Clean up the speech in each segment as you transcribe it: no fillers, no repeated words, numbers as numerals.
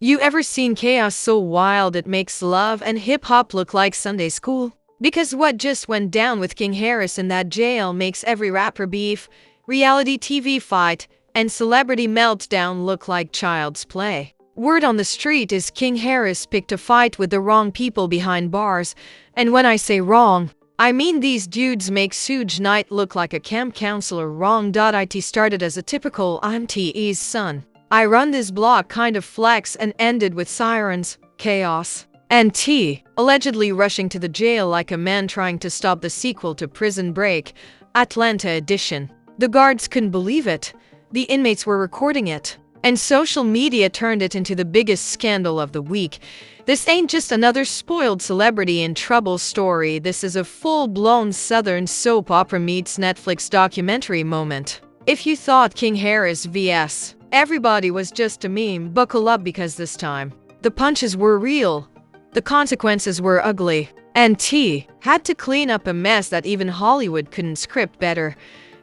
You ever seen chaos so wild it makes love and hip-hop look like Sunday school? Because what just went down with King Harris in that jail makes every rapper beef, reality TV fight, and celebrity meltdown look like child's play. Word on the street is King Harris picked a fight with the wrong people behind bars, and when I say wrong, I mean these dudes make Suge Knight look like a camp counselor wrong. It started as a typical I'm T.E.'s son, I run this blog kind of flex and ended with sirens, chaos, and T allegedly rushing to the jail like a man trying to stop the sequel to Prison Break, Atlanta edition. The guards couldn't believe it. The inmates were recording it, and social media turned it into the biggest scandal of the week. This ain't just another spoiled celebrity in trouble story. This is a full-blown Southern soap opera meets Netflix documentary moment. If you thought King Harris vs. everybody was just a meme, buckle up because this time, the punches were real, the consequences were ugly, and T had to clean up a mess that even Hollywood couldn't script better.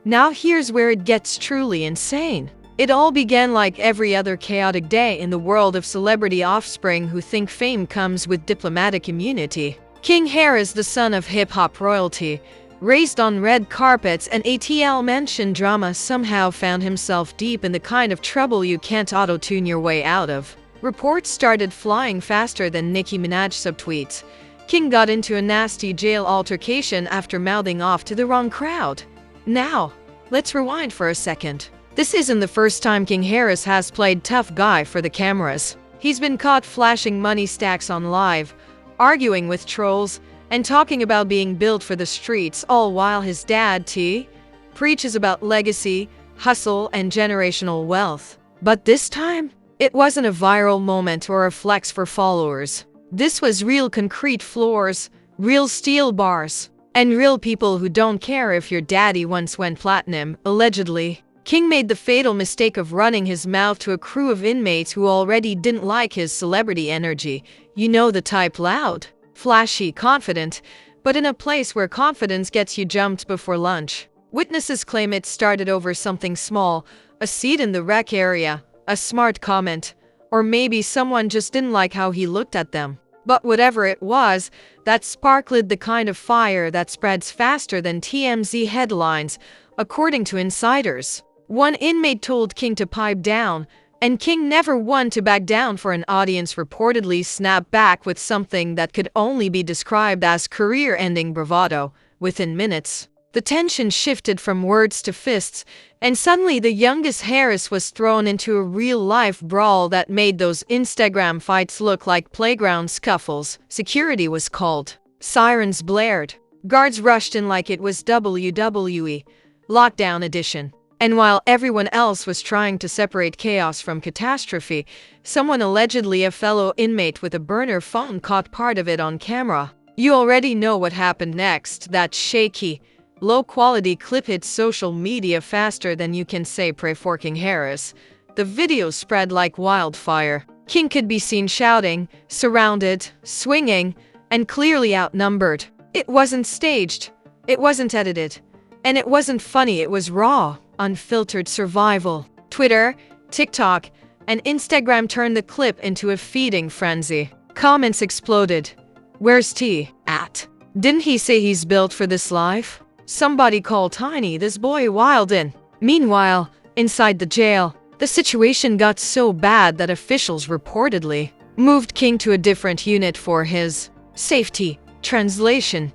Now here's where it gets truly insane. It all began like every other chaotic day in the world of celebrity offspring who think fame comes with diplomatic immunity. King Harris, the son of hip-hop royalty, raised on red carpets and ATL mentioned drama, somehow found himself deep in the kind of trouble you can't auto-tune your way out of. Reports started flying faster than Nicki Minaj subtweets. King got into a nasty jail altercation after mouthing off to the wrong crowd. Now, let's rewind for a second. This isn't the first time King Harris has played tough guy for the cameras. He's been caught flashing money stacks on live, arguing with trolls, and talking about being built for the streets, all while his dad, T, preaches about legacy, hustle, and generational wealth. But this time, it wasn't a viral moment or a flex for followers. This was real concrete floors, real steel bars, and real people who don't care if your daddy once went platinum, allegedly. King made the fatal mistake of running his mouth to a crew of inmates who already didn't like his celebrity energy. You know the type, loud, flashy, confident, but in a place where confidence gets you jumped before lunch. Witnesses claim it started over something small, a seat in the rec area, a smart comment, or maybe someone just didn't like how he looked at them. But whatever it was, that spark lit the kind of fire that spreads faster than TMZ headlines, according to insiders. One inmate told King to pipe down, and King never one to back down for an audience reportedly snapped back with something that could only be described as career-ending bravado. Within minutes, the tension shifted from words to fists, and suddenly the youngest Harris was thrown into a real-life brawl that made those Instagram fights look like playground scuffles. Security was called. Sirens blared. Guards rushed in like it was WWE Lockdown Edition. And while everyone else was trying to separate chaos from catastrophe, someone, allegedly a fellow inmate with a burner phone, caught part of it on camera. You already know what happened next. That shaky, low-quality clip hit social media faster than you can say pray for King Harris. The video spread like wildfire. King could be seen shouting, surrounded, swinging, and clearly outnumbered. It wasn't staged. It wasn't edited. And it wasn't funny. It was raw, unfiltered survival. Twitter, TikTok, and Instagram turned the clip into a feeding frenzy. Comments exploded. Where's T at? Didn't he say he's built for this life? Somebody call Tiny, this boy wildin'. Meanwhile, inside the jail, the situation got so bad that officials reportedly moved King to a different unit for his safety. Translation: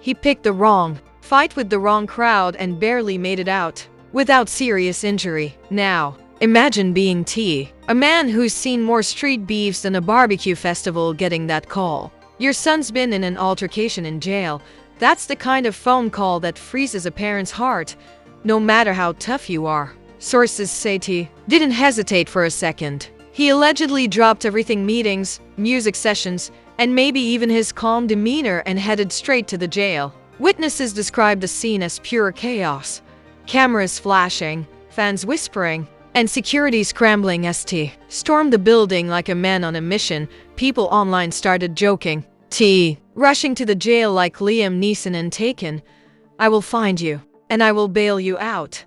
he picked the wrong fight with the wrong crowd and barely made it out without serious injury. Now, imagine being T, a man who's seen more street beefs than a barbecue festival, getting that call. Your son's been in an altercation in jail. That's the kind of phone call that freezes a parent's heart, no matter how tough you are. Sources say T didn't hesitate for a second. He allegedly dropped everything, meetings, music sessions, and maybe even his calm demeanor, and headed straight to the jail. Witnesses described the scene as pure chaos. Cameras flashing, fans whispering, and security scrambling as T stormed the building like a man on a mission. People online started joking. T rushing to the jail like Liam Neeson in Taken. I will find you, and I will bail you out.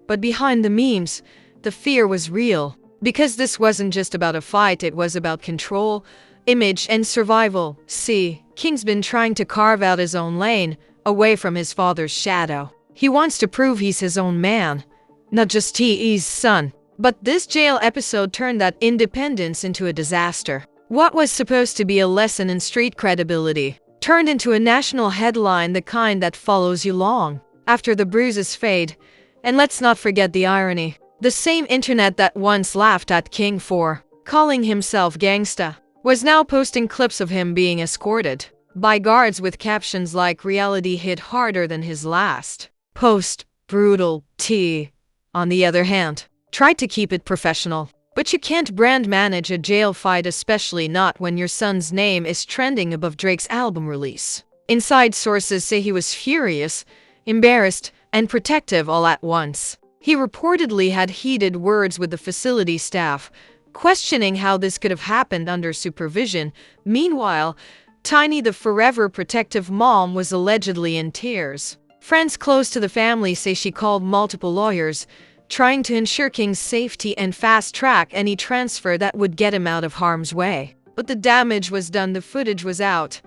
But behind the memes, the fear was real. Because this wasn't just about a fight, it was about control, image, and survival. See, King's been trying to carve out his own lane, away from his father's shadow. He wants to prove he's his own man, not just Te's son. But this jail episode turned that independence into a disaster. What was supposed to be a lesson in street credibility turned into a national headline, the kind that follows you long after the bruises fade. And let's not forget the irony. The same internet that once laughed at King for calling himself gangsta was now posting clips of him being escorted by guards with captions like "Reality hit harder than his last post." Brutal. T, on the other hand, tried to keep it professional. But you can't brand manage a jail fight, especially not when your son's name is trending above Drake's album release. Inside sources say he was furious, embarrassed, and protective all at once. He reportedly had heated words with the facility staff, questioning how this could have happened under supervision. Meanwhile, Tiny, the forever protective mom, was allegedly in tears. Friends close to the family say she called multiple lawyers, trying to ensure King's safety and fast-track any transfer that would get him out of harm's way. But the damage was done, the footage was out,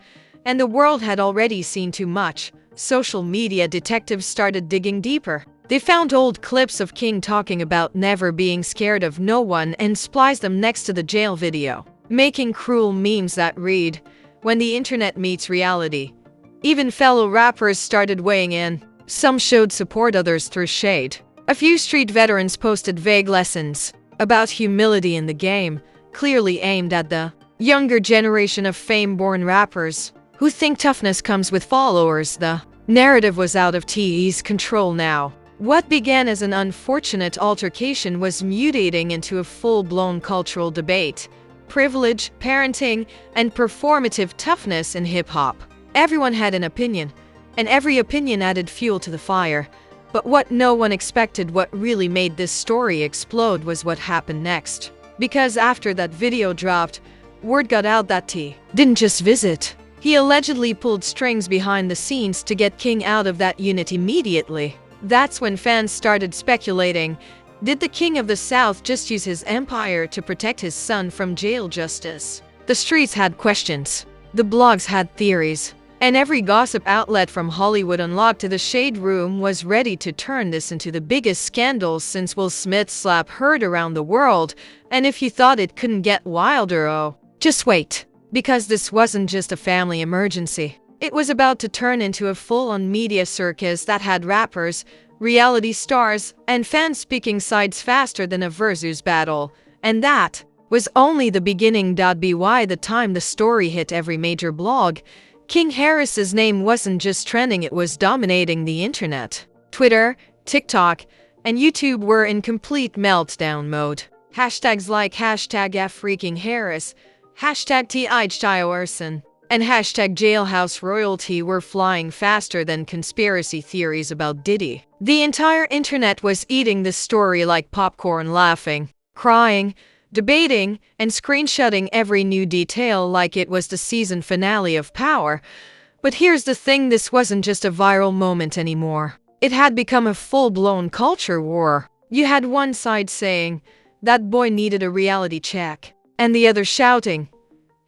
and the world had already seen too much. Social media detectives started digging deeper. They found old clips of King talking about never being scared of no one and spliced them next to the jail video, making cruel memes that read, "When the internet meets reality." Even fellow rappers started weighing in. Some showed support, others threw shade. A few street veterans posted vague lessons about humility in the game, clearly aimed at the younger generation of fame-born rappers who think toughness comes with followers. The narrative was out of Te's control now. What began as an unfortunate altercation was mutating into a full-blown cultural debate. Privilege, parenting, and performative toughness in hip-hop. Everyone had an opinion, and every opinion added fuel to the fire. But what no one expected, what really made this story explode, was what happened next. Because after that video dropped, word got out that T didn't just visit. He allegedly pulled strings behind the scenes to get King out of that unit immediately. That's when fans started speculating, did the King of the South just use his empire to protect his son from jail justice? The streets had questions, the blogs had theories, and every gossip outlet from Hollywood Unlocked to the Shade Room was ready to turn this into the biggest scandal since Will Smith's slap heard around the world. And if you thought it couldn't get wilder, oh, just wait. Because this wasn't just a family emergency. It was about to turn into a full-on media circus that had rappers, reality stars, and fans speaking sides faster than a versus battle. And that was only the beginning. By the time the story hit every major blog, King Harris's name wasn't just trending, it was dominating the internet. Twitter, TikTok, and YouTube were in complete meltdown mode. Hashtags like #FreakingHarris, #TIJTIORSON, and #JailhouseRoyalty were flying faster than conspiracy theories about Diddy. The entire internet was eating this story like popcorn, laughing, crying, debating, and screenshotting every new detail like it was the season finale of Power. But here's the thing, this wasn't just a viral moment anymore. It had become a full-blown culture war. You had one side saying, that boy needed a reality check, and the other shouting,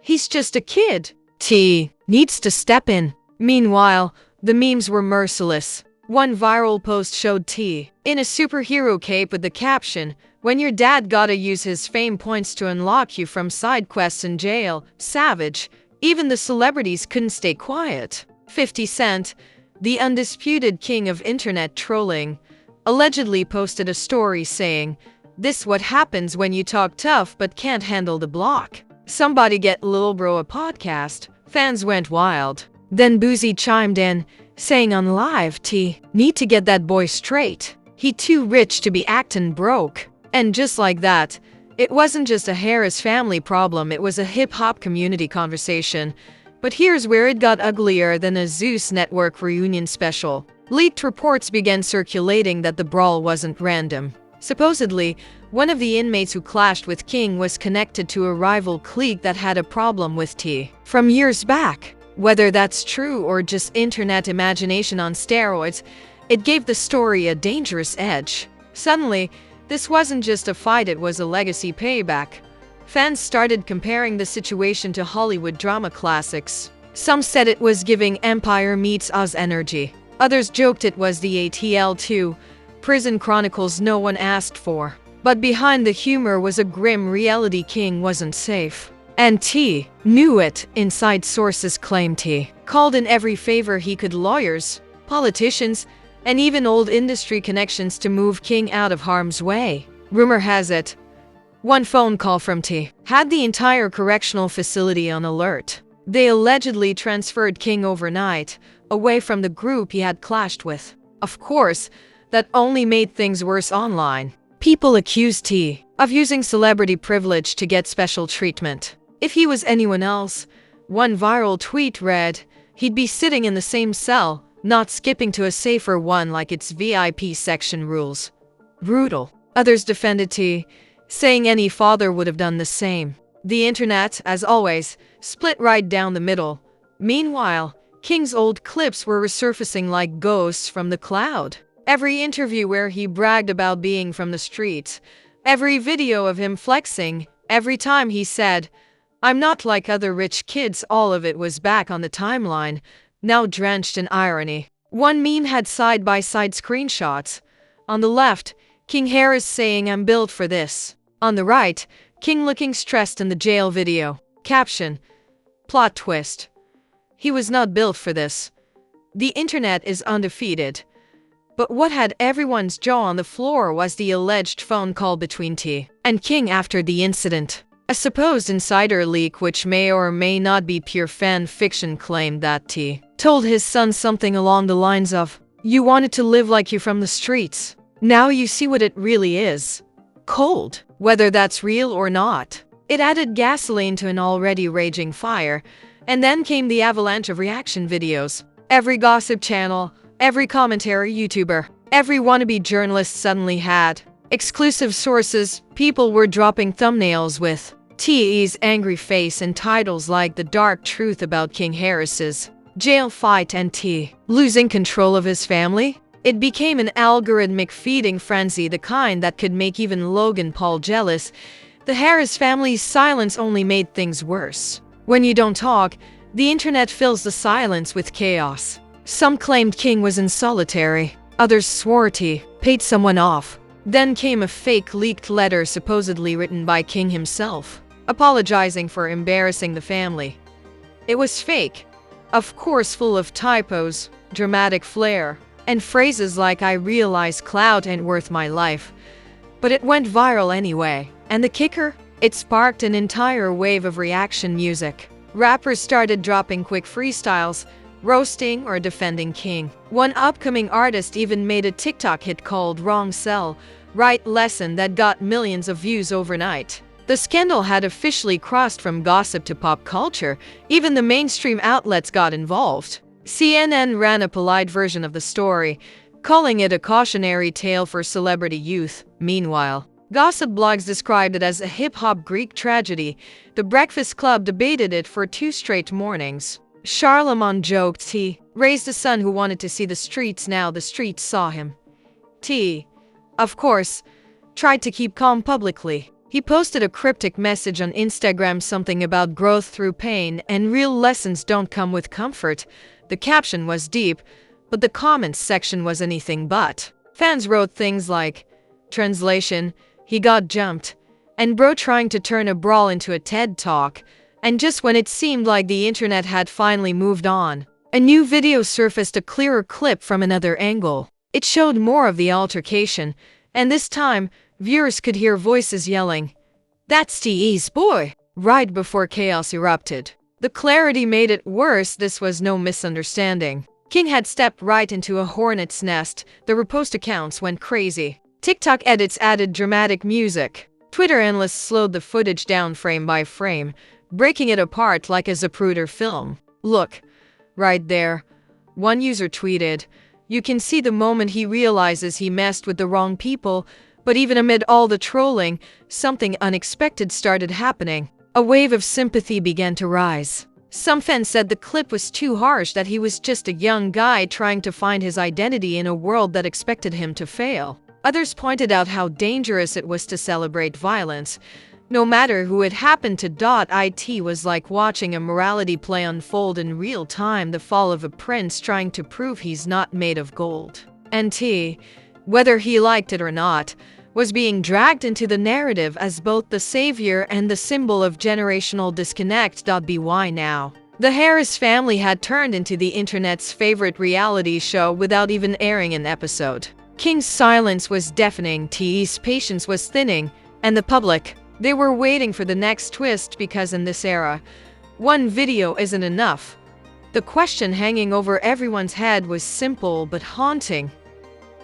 he's just a kid. T needs to step in. Meanwhile, the memes were merciless. One viral post showed T in a superhero cape with the caption, "When your dad gotta use his fame points to unlock you from side quests in jail." Savage. Even the celebrities couldn't stay quiet. 50 Cent, the undisputed king of internet trolling, allegedly posted a story saying, "This what happens when you talk tough but can't handle the block. Somebody get Lil Bro a podcast." Fans went wild. Then Boozy chimed in, saying on live, "T need to get that boy straight. He too rich to be actin' broke." And just like that, it wasn't just a Harris family problem, it was a hip-hop community conversation. But here's where it got uglier than a Zeus Network reunion special. Leaked reports began circulating that the brawl wasn't random. Supposedly, one of the inmates who clashed with King was connected to a rival clique that had a problem with T from years back. Whether that's true or just internet imagination on steroids, it gave the story a dangerous edge. Suddenly, This wasn't just a fight, it was a legacy payback. Fans started comparing the situation to Hollywood drama classics. Some said it was giving Empire Meets Us energy. Others joked it was the ATL2 Prison Chronicles no one asked for. But behind the humor was a grim reality: King wasn't safe. And T knew it, inside sources claimed T called in every favor he could, lawyers, politicians, and even old industry connections to move King out of harm's way. Rumor has it, one phone call from T had the entire correctional facility on alert. They allegedly transferred King overnight, away from the group he had clashed with. Of course, that only made things worse online. People accused T of using celebrity privilege to get special treatment. If he was anyone else, one viral tweet read, he'd be sitting in the same cell, not skipping to a safer one like its VIP section rules. Brutal. Others defended T, saying any father would have done the same. The internet, as always, split right down the middle. Meanwhile, King's old clips were resurfacing like ghosts from the cloud. Every interview where he bragged about being from the streets, every video of him flexing, every time he said, "I'm not like other rich kids," all of it was back on the timeline, now drenched in irony. One meme had side-by-side screenshots. On the left, King Harris saying, "I'm built for this." On the right, King looking stressed in the jail video. Caption: plot twist. He was not built for this. The internet is undefeated. But what had everyone's jaw on the floor was the alleged phone call between T and King after the incident. A supposed insider leak, which may or may not be pure fan fiction, claimed that T told his son something along the lines of, "You wanted to live like you from the streets. Now you see what it really is. Cold." Whether that's real or not, it added gasoline to an already raging fire. And then came the avalanche of reaction videos. Every gossip channel, every commentary YouTuber, every wannabe journalist suddenly had exclusive sources. People were dropping thumbnails with T's angry face and titles like "The Dark Truth About King Harris's Jail Fight" and T losing control of his family. It became an algorithmic feeding frenzy, the kind that could make even Logan Paul jealous. The Harris family's silence only made things worse. When you don't talk, the internet fills the silence with chaos. Some claimed King was in solitary. Others swore T paid someone off. Then came a fake leaked letter supposedly written by King himself, apologizing for embarrassing the family. It was fake, of course, full of typos, dramatic flair, and phrases like "I realize clout ain't worth my life." But it went viral anyway. And the kicker? It sparked an entire wave of reaction music. Rappers started dropping quick freestyles, roasting or defending King. One upcoming artist even made a TikTok hit called "Wrong Cell, Right Lesson" that got millions of views overnight. The scandal had officially crossed from gossip to pop culture. Even the mainstream outlets got involved. CNN ran a polite version of the story, calling it a cautionary tale for celebrity youth. Meanwhile, gossip blogs described it as a hip-hop Greek tragedy. The Breakfast Club debated it for 2 straight mornings. Charlemagne joked T raised a son who wanted to see the streets, now the streets saw him. T, of course, tried to keep calm publicly. He posted a cryptic message on Instagram, something about growth through pain and real lessons don't come with comfort. The caption was deep, but the comments section was anything but. Fans wrote things like, translation, "He got jumped," and "Bro trying to turn a brawl into a TED Talk." And just when it seemed like the internet had finally moved on, a new video surfaced, a clearer clip from another angle. It showed more of the altercation, and this time, viewers could hear voices yelling, "That's T.E.'s boy," right before chaos erupted. The clarity made it worse. This was no misunderstanding. King had stepped right into a hornet's nest. The repost accounts went crazy. TikTok edits added dramatic music. Twitter analysts slowed the footage down frame by frame, breaking it apart like a Zapruder film. "Look, right there," one user tweeted. "You can see the moment he realizes he messed with the wrong people." But even amid all the trolling, something unexpected started happening. A wave of sympathy began to rise. Some fans said the clip was too harsh, that he was just a young guy trying to find his identity in a world that expected him to fail. Others pointed out how dangerous it was to celebrate violence. No matter who it happened to. It was like watching a morality play unfold in real time, the fall of a prince trying to prove he's not made of gold. And T, whether he liked it or not, was being dragged into the narrative as both the savior and the symbol of generational disconnect. By now, the Harris family had turned into the internet's favorite reality show without even airing an episode. King's silence was deafening, T's patience was thinning, and the public, they were waiting for the next twist, because in this era, one video isn't enough. The question hanging over everyone's head was simple but haunting.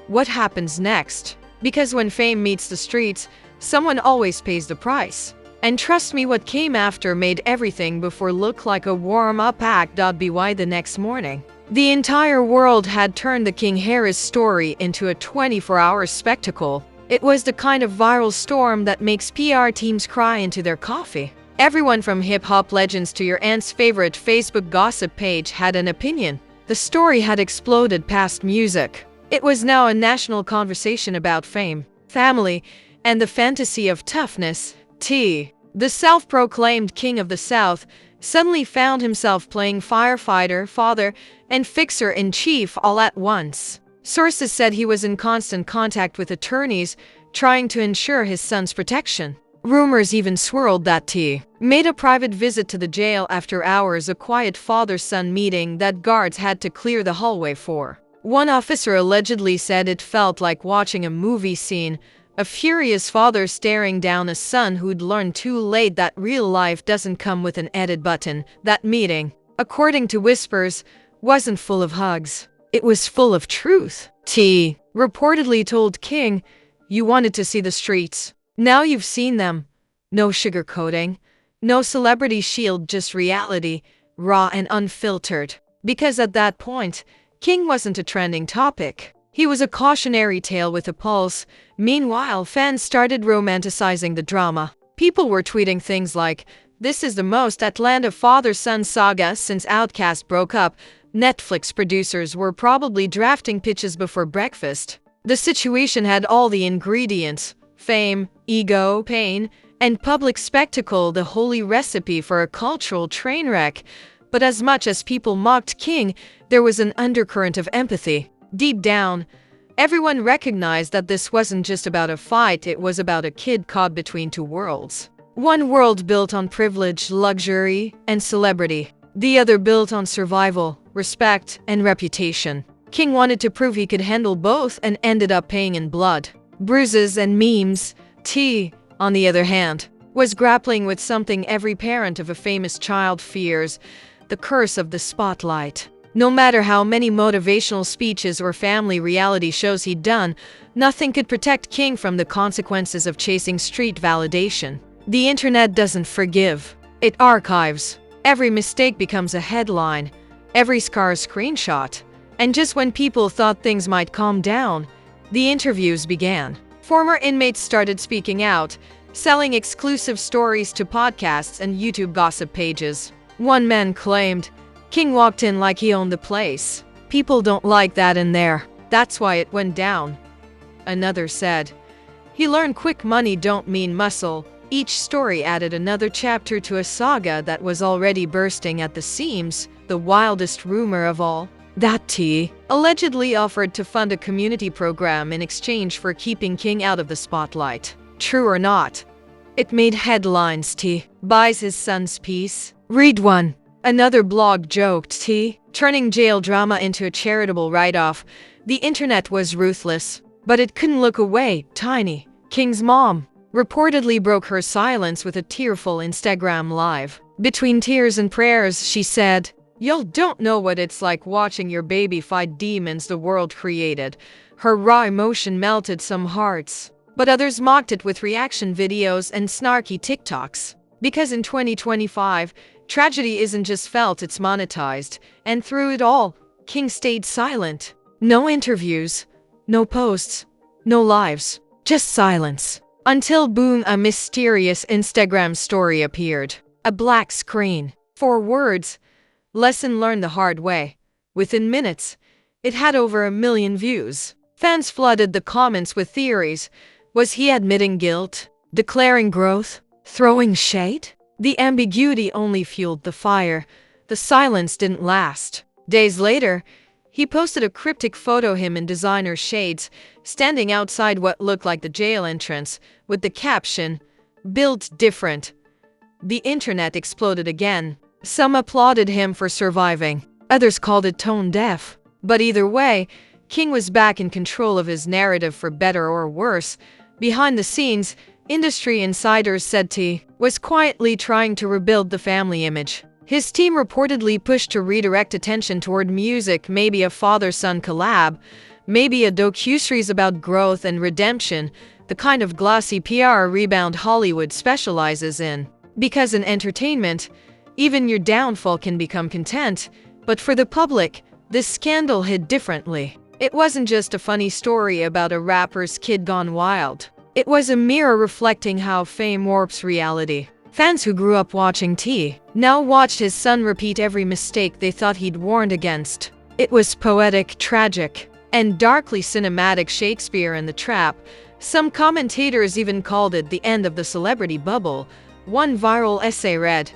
What happens next? Because when fame meets the streets, someone always pays the price. And trust me, what came after made everything before look like a warm-up act. By the next morning, the entire world had turned the King Harris story into a 24-hour spectacle. It was the kind of viral storm that makes PR teams cry into their coffee. Everyone from hip-hop legends to your aunt's favorite Facebook gossip page had an opinion. The story had exploded past music. It was now a national conversation about fame, family, and the fantasy of toughness. T, the self-proclaimed king of the South, suddenly found himself playing firefighter, father, and fixer-in-chief all at once. Sources said he was in constant contact with attorneys, trying to ensure his son's protection. Rumors even swirled that T made a private visit to the jail after hours, a quiet father-son meeting that guards had to clear the hallway for. One officer allegedly said it felt like watching a movie scene, a furious father staring down a son who'd learned too late that real life doesn't come with an edit button. That meeting, according to whispers, wasn't full of hugs. It was full of truth. T reportedly told King, "You wanted to see the streets. Now you've seen them. No sugarcoating, no celebrity shield, just reality, raw and unfiltered." Because at that point, King wasn't a trending topic. He was a cautionary tale with a pulse. Meanwhile, fans started romanticizing the drama. People were tweeting things like, "This is the most Atlanta father-son saga since Outkast broke up." Netflix producers were probably drafting pitches before breakfast. The situation had all the ingredients: fame, ego, pain, and public spectacle, the holy recipe for a cultural train wreck. But as much as people mocked King, there was an undercurrent of empathy. Deep down, everyone recognized that this wasn't just about a fight, it was about a kid caught between two worlds. One world built on privilege, luxury, and celebrity. The other built on survival, respect, and reputation. King wanted to prove he could handle both and ended up paying in blood, bruises, and memes. T, on the other hand, was grappling with something every parent of a famous child fears: the curse of the spotlight. No matter how many motivational speeches or family reality shows he'd done, nothing could protect King from the consequences of chasing street validation. The internet doesn't forgive. It archives. Every mistake becomes a headline, every scar a screenshot. And just when people thought things might calm down, the interviews began. Former inmates started speaking out, selling exclusive stories to podcasts and YouTube gossip pages. One man claimed, "King walked in like he owned the place. People don't like that in there. That's why it went down." Another said, "He learned quick money don't mean muscle." Each story added another chapter to a saga that was already bursting at the seams. The wildest rumor of all, that T allegedly offered to fund a community program in exchange for keeping King out of the spotlight. True or not, it made headlines. T buys his son's peace. Read one. Another blog joked T turning jail drama into a charitable write-off. The internet was ruthless, but it couldn't look away. Tiny, King's mom, reportedly broke her silence with a tearful Instagram live. Between tears and prayers, she said, "Y'all don't know what it's like watching your baby fight demons the world created." Her raw emotion melted some hearts, but others mocked it with reaction videos and snarky TikToks. Because in 2025, tragedy isn't just felt, it's monetized. And through it all, King stayed silent. No interviews, no posts, no lives, just silence. Until boom, a mysterious Instagram story appeared. A black screen. 4 words. Lesson learned the hard way. Within minutes, it had over 1 million views. Fans flooded the comments with theories. Was he admitting guilt? Declaring growth? Throwing shade? The ambiguity only fueled the fire. The silence didn't last. Days later, he posted a cryptic photo of him in designer shades, standing outside what looked like the jail entrance, with the caption, "Built different." The internet exploded again. Some applauded him for surviving. Others called it tone deaf. But either way, King was back in control of his narrative for better or worse. Behind the scenes, industry insiders said T was quietly trying to rebuild the family image. His team reportedly pushed to redirect attention toward music, maybe a father-son collab, maybe a docuseries about growth and redemption, the kind of glossy PR rebound Hollywood specializes in. Because in entertainment, even your downfall can become content, but for the public, this scandal hit differently. It wasn't just a funny story about a rapper's kid gone wild. It was a mirror reflecting how fame warps reality. Fans who grew up watching T now watched his son repeat every mistake they thought he'd warned against. It was poetic, tragic, and darkly cinematic Shakespeare in the Trap. Some commentators even called it the end of the celebrity bubble. One viral essay read,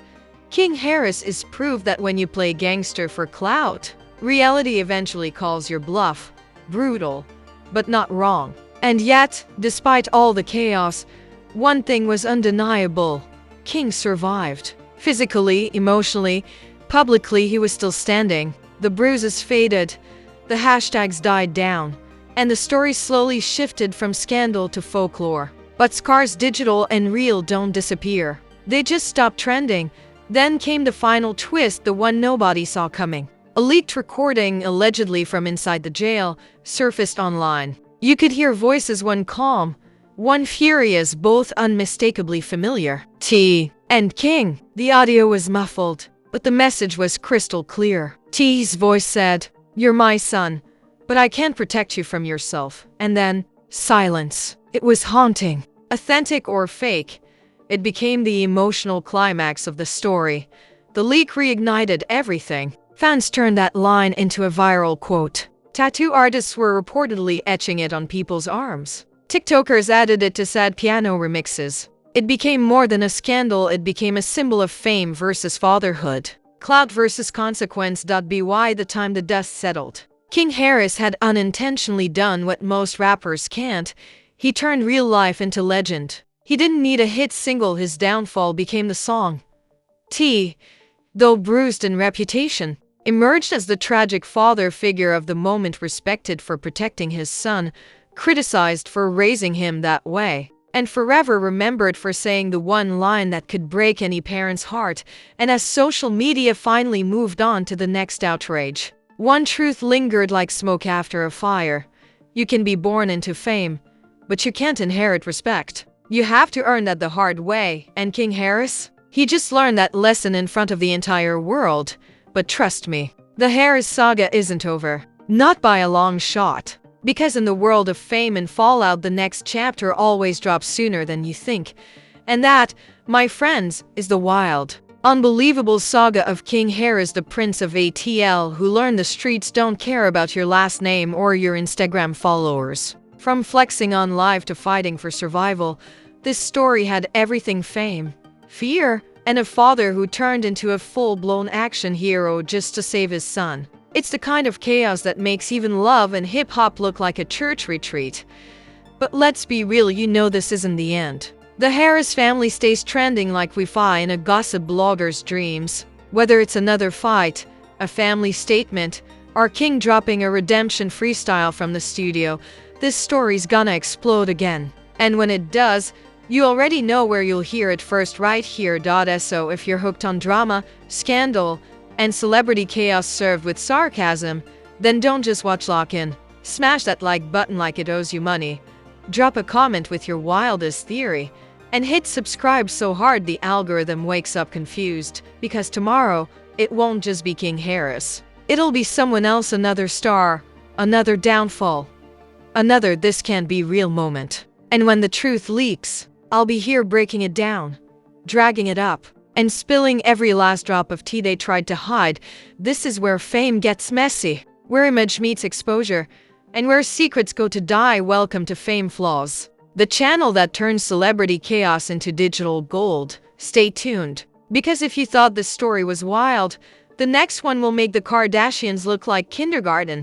"King Harris is proof that when you play gangster for clout, reality eventually calls your bluff. Brutal, but not wrong." And yet, despite all the chaos, one thing was undeniable. King survived. Physically, emotionally, publicly, he was still standing. The bruises faded, the hashtags died down, and the story slowly shifted from scandal to folklore. But scars, digital and real, don't disappear. They just stopped trending. Then came the final twist, the one nobody saw coming. A leaked recording, allegedly from inside the jail, surfaced online. You could hear voices, one calm, one furious, both unmistakably familiar. T and King. The audio was muffled, but the message was crystal clear. T's voice said, "You're my son, but I can't protect you from yourself." And then, silence. It was haunting. Authentic or fake, it became the emotional climax of the story. The leak reignited everything. Fans turned that line into a viral quote. Tattoo artists were reportedly etching it on people's arms. TikTokers added it to sad piano remixes. It became more than a scandal, it became a symbol of fame versus fatherhood. Clout versus consequence. By the time the dust settled, King Harris had unintentionally done what most rappers can't. He turned real life into legend. He didn't need a hit single, his downfall became the song. T, though bruised in reputation, emerged as the tragic father figure of the moment, respected for protecting his son, criticized for raising him that way, and forever remembered for saying the one line that could break any parent's heart. And as social media finally moved on to the next outrage, one truth lingered like smoke after a fire. You can be born into fame, but you can't inherit respect. You have to earn that the hard way. And King Harris? He just learned that lesson in front of the entire world. But trust me, the Harris saga isn't over. Not by a long shot. Because in the world of fame and fallout, the next chapter always drops sooner than you think. And that, my friends, is the wild, unbelievable saga of King Harris, the Prince of ATL, who learned the streets don't care about your last name or your Instagram followers. From flexing on live to fighting for survival, this story had everything: fame, fear, and a father who turned into a full-blown action hero just to save his son. It's the kind of chaos that makes even love and hip-hop look like a church retreat. But let's be real, you know this isn't the end. The Harris family stays trending like Wi-Fi in a gossip blogger's dreams. Whether it's another fight, a family statement, or King dropping a redemption freestyle from the studio, this story's gonna explode again. And when it does, you already know where you'll hear it first, right here. So if you're hooked on drama, scandal, and celebrity chaos served with sarcasm, then don't just watch, lock in. Smash that like button like it owes you money. Drop a comment with your wildest theory, and hit subscribe so hard the algorithm wakes up confused, because tomorrow, it won't just be King Harris. It'll be someone else, another star, another downfall, another "this can't be real" moment. And when the truth leaks, I'll be here breaking it down, dragging it up, and spilling every last drop of tea they tried to hide. This is where fame gets messy, where image meets exposure, And where secrets go to die, welcome to Fame Flaws, the channel that turns celebrity chaos into digital gold. Stay tuned, because if you thought this story was wild, the next one will make the Kardashians look like kindergarten.